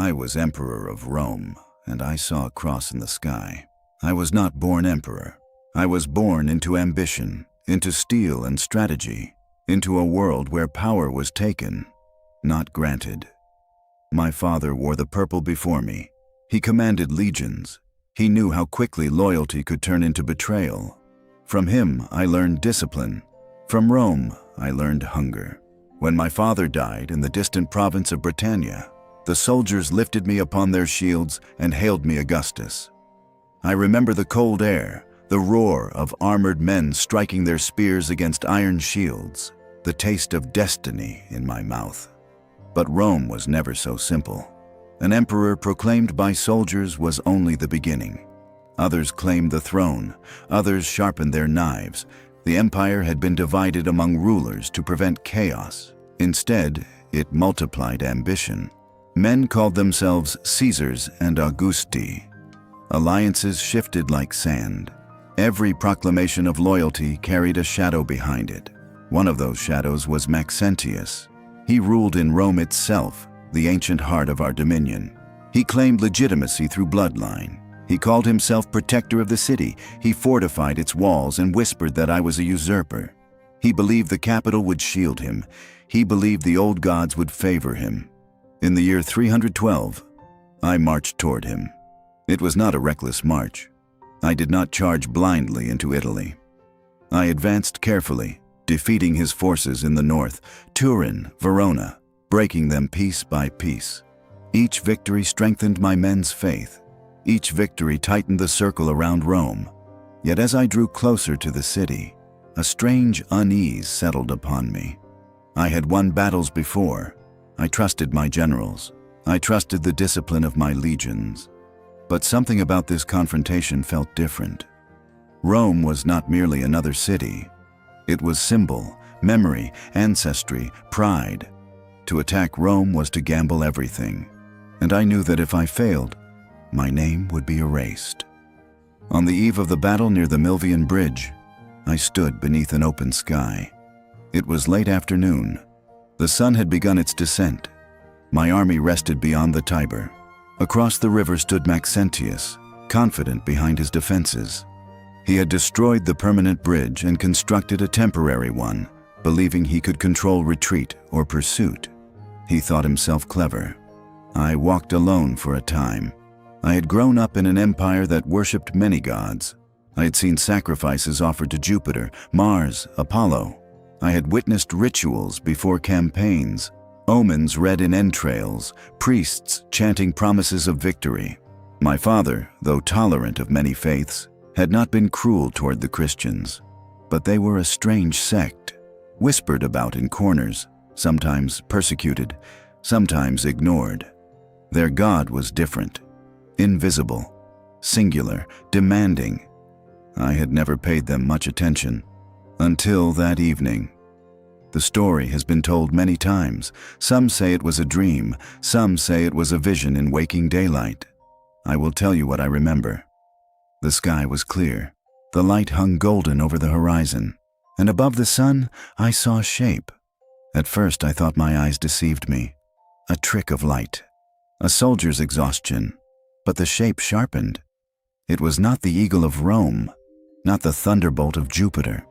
I was emperor of Rome, and I saw a cross in the sky. I was not born emperor. I was born into ambition, into steel and strategy, into a world where power was taken, not granted. My father wore the purple before me. He commanded legions. He knew how quickly loyalty could turn into betrayal. From him, I learned discipline. From Rome, I learned hunger. When my father died in the distant province of Britannia, the soldiers lifted me upon their shields and hailed me Augustus. I remember the cold air, the roar of armored men striking their spears against iron shields, the taste of destiny in my mouth. But Rome was never so simple. An emperor proclaimed by soldiers was only the beginning. Others claimed the throne, others sharpened their knives. The empire had been divided among rulers to prevent chaos. Instead, it multiplied ambition. Men called themselves Caesars and Augusti. Alliances shifted like sand. Every proclamation of loyalty carried a shadow behind it. One of those shadows was Maxentius. He ruled in Rome itself, the ancient heart of our dominion. He claimed legitimacy through bloodline. He called himself protector of the city. He fortified its walls and whispered that I was a usurper. He believed the capital would shield him. He believed the old gods would favor him. In the year 312, I marched toward him. It was not a reckless march. I did not charge blindly into Italy. I advanced carefully, defeating his forces in the north, Turin, Verona, breaking them piece by piece. Each victory strengthened my men's faith. Each victory tightened the circle around Rome. Yet as I drew closer to the city, a strange unease settled upon me. I had won battles before. I trusted my generals. I trusted the discipline of my legions. But something about this confrontation felt different. Rome was not merely another city. It was symbol, memory, ancestry, pride. To attack Rome was to gamble everything. And I knew that if I failed, my name would be erased. On the eve of the battle near the Milvian Bridge, I stood beneath an open sky. It was late afternoon. The sun had begun its descent. My army rested beyond the Tiber. Across the river stood Maxentius, confident behind his defenses. He had destroyed the permanent bridge and constructed a temporary one, believing he could control retreat or pursuit. He thought himself clever. I walked alone for a time. I had grown up in an empire that worshipped many gods. I had seen sacrifices offered to Jupiter, Mars, Apollo. I had witnessed rituals before campaigns, omens read in entrails, priests chanting promises of victory. My father, though tolerant of many faiths, had not been cruel toward the Christians. But they were a strange sect, whispered about in corners, sometimes persecuted, sometimes ignored. Their God was different, invisible, singular, demanding. I had never paid them much attention, until that evening. The story has been told many times. Some say it was a dream, some say it was a vision in waking daylight. I will tell you what I remember. The sky was clear. The light hung golden over the horizon, and above the sun I saw a shape. At first I thought my eyes deceived me. A trick of light, a soldier's exhaustion, but the shape sharpened. It was not the eagle of Rome, not the thunderbolt of Jupiter.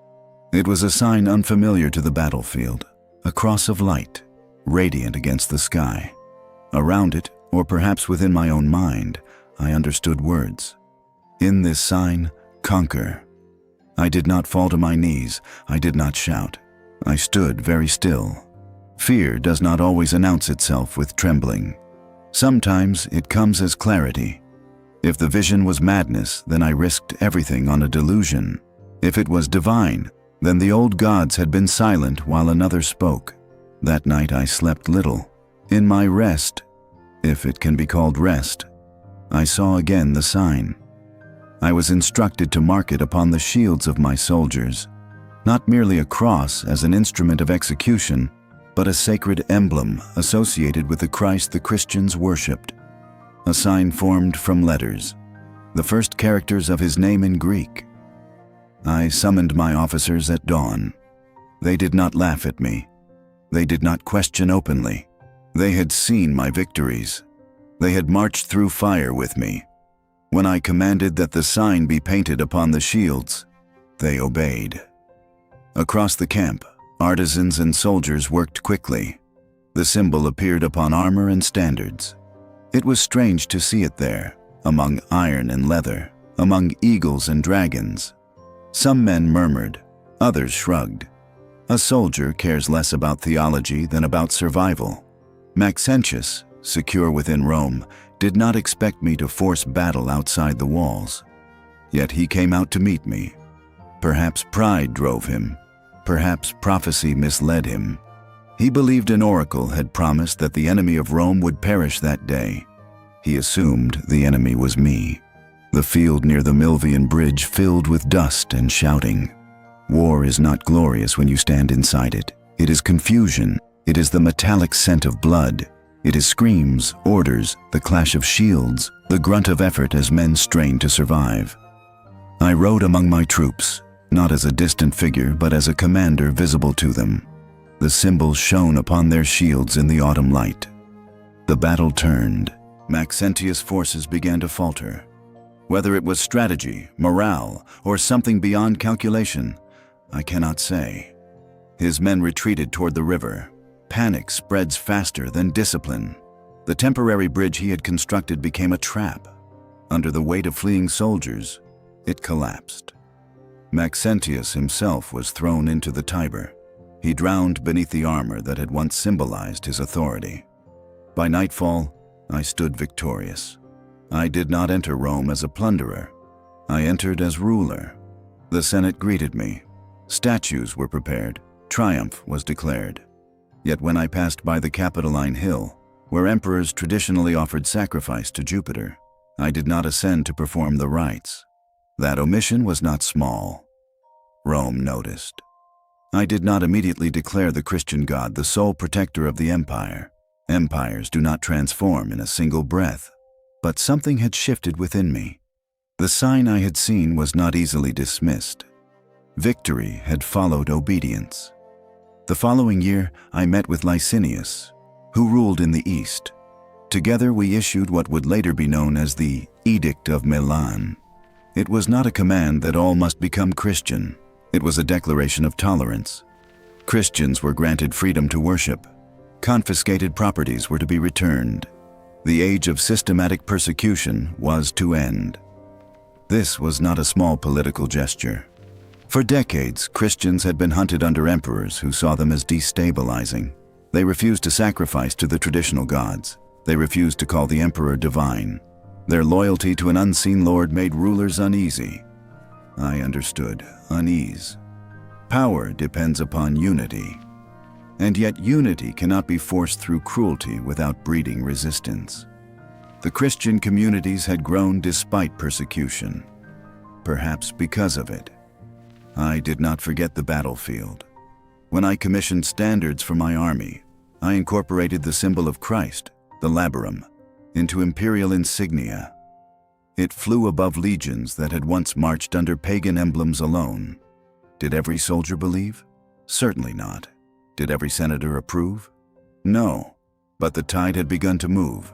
It was a sign unfamiliar to the battlefield, a cross of light, radiant against the sky. Around it, or perhaps within my own mind, I understood words. In this sign, conquer. I did not fall to my knees. I did not shout. I stood very still. Fear does not always announce itself with trembling. Sometimes it comes as clarity. If the vision was madness, then I risked everything on a delusion. If it was divine, then the old gods had been silent while another spoke. That night I slept little. In my rest, if it can be called rest, I saw again the sign. I was instructed to mark it upon the shields of my soldiers, not merely a cross as an instrument of execution, but a sacred emblem associated with the Christ the Christians worshipped. A sign formed from letters, the first characters of his name in Greek. I summoned my officers at dawn. They did not laugh at me. They did not question openly. They had seen my victories. They had marched through fire with me. When I commanded that the sign be painted upon the shields, they obeyed. Across the camp, artisans and soldiers worked quickly. The symbol appeared upon armor and standards. It was strange to see it there, among iron and leather, among eagles and dragons. Some men murmured, others shrugged. A soldier cares less about theology than about survival. Maxentius, secure within Rome, did not expect me to force battle outside the walls. Yet he came out to meet me. Perhaps pride drove him. Perhaps prophecy misled him. He believed an oracle had promised that the enemy of Rome would perish that day. He assumed the enemy was me. The field near the Milvian Bridge filled with dust and shouting. War is not glorious when you stand inside it. It is confusion. It is the metallic scent of blood. It is screams, orders, the clash of shields, the grunt of effort as men strain to survive. I rode among my troops, not as a distant figure, but as a commander visible to them. The symbols shone upon their shields in the autumn light. The battle turned. Maxentius' forces began to falter. Whether it was strategy, morale, or something beyond calculation, I cannot say. His men retreated toward the river. Panic spreads faster than discipline. The temporary bridge he had constructed became a trap. Under the weight of fleeing soldiers, it collapsed. Maxentius himself was thrown into the Tiber. He drowned beneath the armor that had once symbolized his authority. By nightfall, I stood victorious. I did not enter Rome as a plunderer. I entered as ruler. The Senate greeted me. Statues were prepared. Triumph was declared. Yet when I passed by the Capitoline Hill, where emperors traditionally offered sacrifice to Jupiter, I did not ascend to perform the rites. That omission was not small. Rome noticed. I did not immediately declare the Christian God the sole protector of the empire. Empires do not transform in a single breath. But something had shifted within me. The sign I had seen was not easily dismissed. Victory had followed obedience. The following year, I met with Licinius, who ruled in the east. Together we issued what would later be known as the Edict of Milan. It was not a command that all must become Christian. It was a declaration of tolerance. Christians were granted freedom to worship. Confiscated properties were to be returned. The age of systematic persecution was to end. This was not a small political gesture. For decades, Christians had been hunted under emperors who saw them as destabilizing. They refused to sacrifice to the traditional gods. They refused to call the emperor divine. Their loyalty to an unseen lord made rulers uneasy. I understood unease. Power depends upon unity. And yet unity cannot be forced through cruelty without breeding resistance. The Christian communities had grown despite persecution, perhaps because of it. I did not forget the battlefield. When I commissioned standards for my army, I incorporated the symbol of Christ, the labarum, into imperial insignia. It flew above legions that had once marched under pagan emblems alone. Did every soldier believe? Certainly not. Did every senator approve? No, but the tide had begun to move.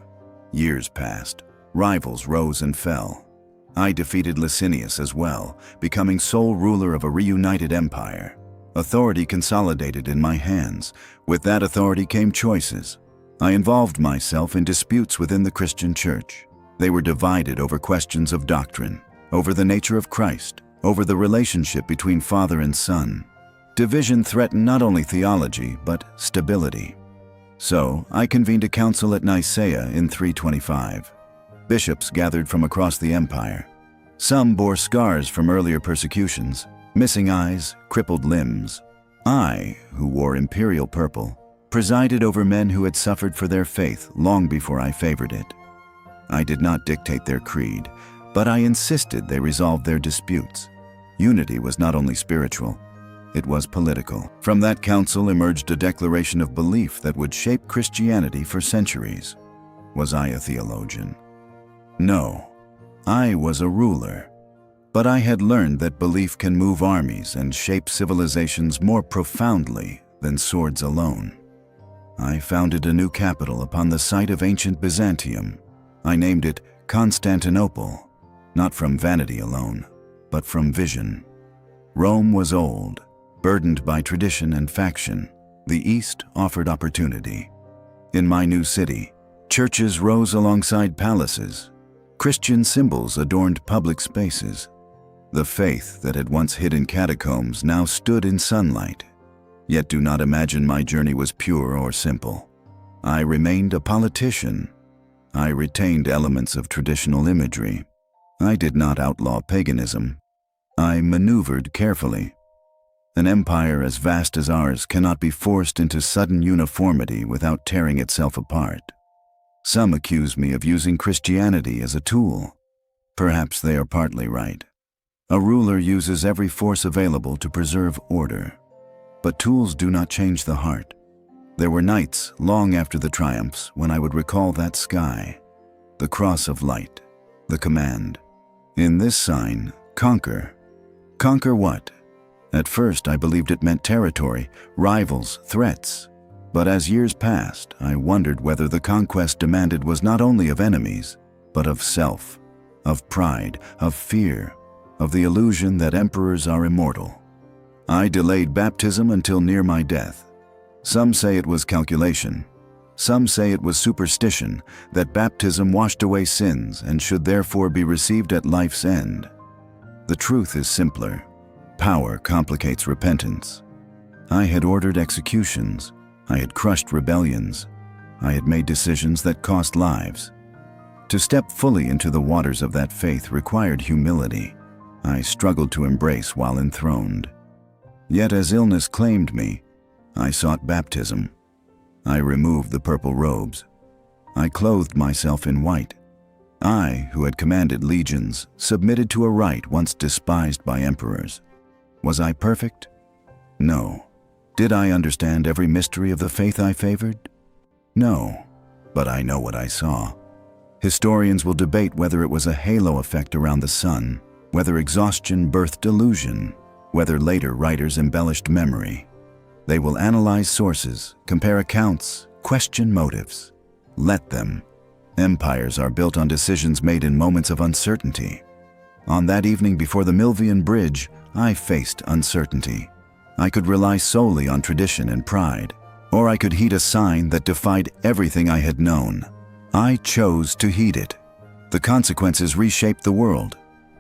Years passed. Rivals rose and fell. I defeated Licinius as well, becoming sole ruler of a reunited empire. Authority consolidated in my hands. With that authority came choices. I involved myself in disputes within the Christian church. They were divided over questions of doctrine, over the nature of Christ, over the relationship between Father and Son. Division threatened not only theology, but stability. So, I convened a council at Nicaea in 325. Bishops gathered from across the empire. Some bore scars from earlier persecutions, missing eyes, crippled limbs. I, who wore imperial purple, presided over men who had suffered for their faith long before I favored it. I did not dictate their creed, but I insisted they resolve their disputes. Unity was not only spiritual, it was political. From that council emerged a declaration of belief that would shape Christianity for centuries. Was I a theologian? No, I was a ruler. But I had learned that belief can move armies and shape civilizations more profoundly than swords alone. I founded a new capital upon the site of ancient Byzantium. I named it Constantinople, not from vanity alone, but from vision. Rome was old, burdened by tradition and faction. The East offered opportunity. In my new city, churches rose alongside palaces. Christian symbols adorned public spaces. The faith that had once hid in catacombs now stood in sunlight. Yet do not imagine my journey was pure or simple. I remained a politician. I retained elements of traditional imagery. I did not outlaw paganism. I maneuvered carefully. An empire as vast as ours cannot be forced into sudden uniformity without tearing itself apart. Some accuse me of using Christianity as a tool. Perhaps they are partly right. A ruler uses every force available to preserve order. But tools do not change the heart. There were nights, long after the triumphs, when I would recall that sky, the cross of light, the command. In this sign, conquer. Conquer what? At first, I believed it meant territory, rivals, threats. But as years passed, I wondered whether the conquest demanded was not only of enemies, but of self, of pride, of fear, of the illusion that emperors are immortal. I delayed baptism until near my death. Some say it was calculation. Some say it was superstition, that baptism washed away sins and should therefore be received at life's end. The truth is simpler. Power complicates repentance. I had ordered executions. I had crushed rebellions. I had made decisions that cost lives. To step fully into the waters of that faith required humility. I struggled to embrace while enthroned. Yet as illness claimed me, I sought baptism. I removed the purple robes. I clothed myself in white. I, who had commanded legions, submitted to a rite once despised by emperors. Was I perfect? No. Did I understand every mystery of the faith I favored? No, but I know what I saw. Historians will debate whether it was a halo effect around the sun, whether exhaustion birthed illusion, whether later writers embellished memory. They will analyze sources, compare accounts, question motives. Let them. Empires are built on decisions made in moments of uncertainty. On that evening before the Milvian Bridge, I faced uncertainty. I could rely solely on tradition and pride, or I could heed a sign that defied everything I had known. I chose to heed it. The consequences reshaped the world.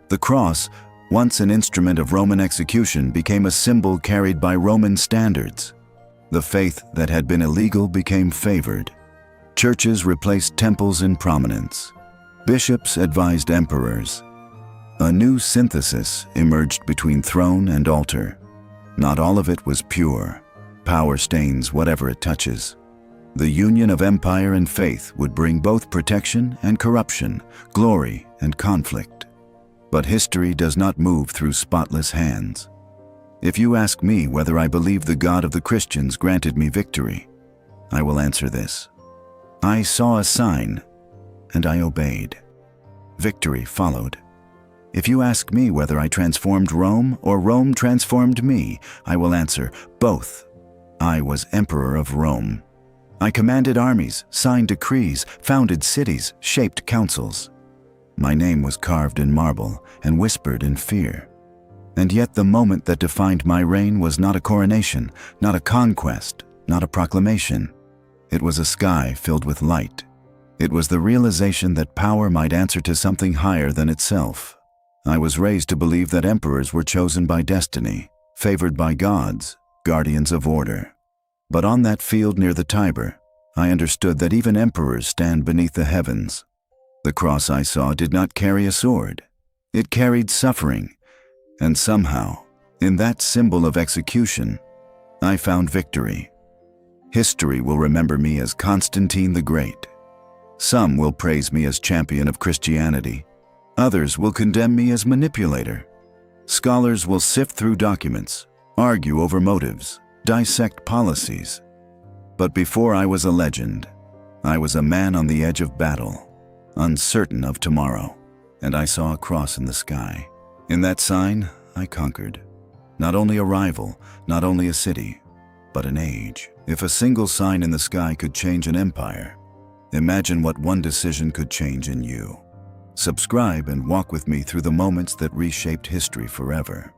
The cross, once an instrument of Roman execution, became a symbol carried by Roman standards. The faith that had been illegal became favored. Churches replaced temples in prominence. Bishops advised emperors. A new synthesis emerged between throne and altar. Not all of it was pure. Power stains whatever it touches. The union of empire and faith would bring both protection and corruption, glory and conflict. But history does not move through spotless hands. If you ask me whether I believe the God of the Christians granted me victory, I will answer this. I saw a sign, and I obeyed. Victory followed. If you ask me whether I transformed Rome or Rome transformed me, I will answer both. I was emperor of Rome. I commanded armies, signed decrees, founded cities, shaped councils. My name was carved in marble and whispered in fear. And yet the moment that defined my reign was not a coronation, not a conquest, not a proclamation. It was a sky filled with light. It was the realization that power might answer to something higher than itself. I was raised to believe that emperors were chosen by destiny, favored by gods, guardians of order. But on that field near the Tiber, I understood that even emperors stand beneath the heavens. The cross I saw did not carry a sword. It carried suffering. And somehow, in that symbol of execution, I found victory. History will remember me as Constantine the Great. Some will praise me as champion of Christianity. Others will condemn me as manipulator. Scholars will sift through documents, argue over motives, dissect policies. But before I was a legend, I was a man on the edge of battle, uncertain of tomorrow, and I saw a cross in the sky. In that sign, I conquered. Not only a rival, not only a city, but an age. If a single sign in the sky could change an empire, Imagine what one decision could change in you. Subscribe and walk with me through the moments that reshaped history forever.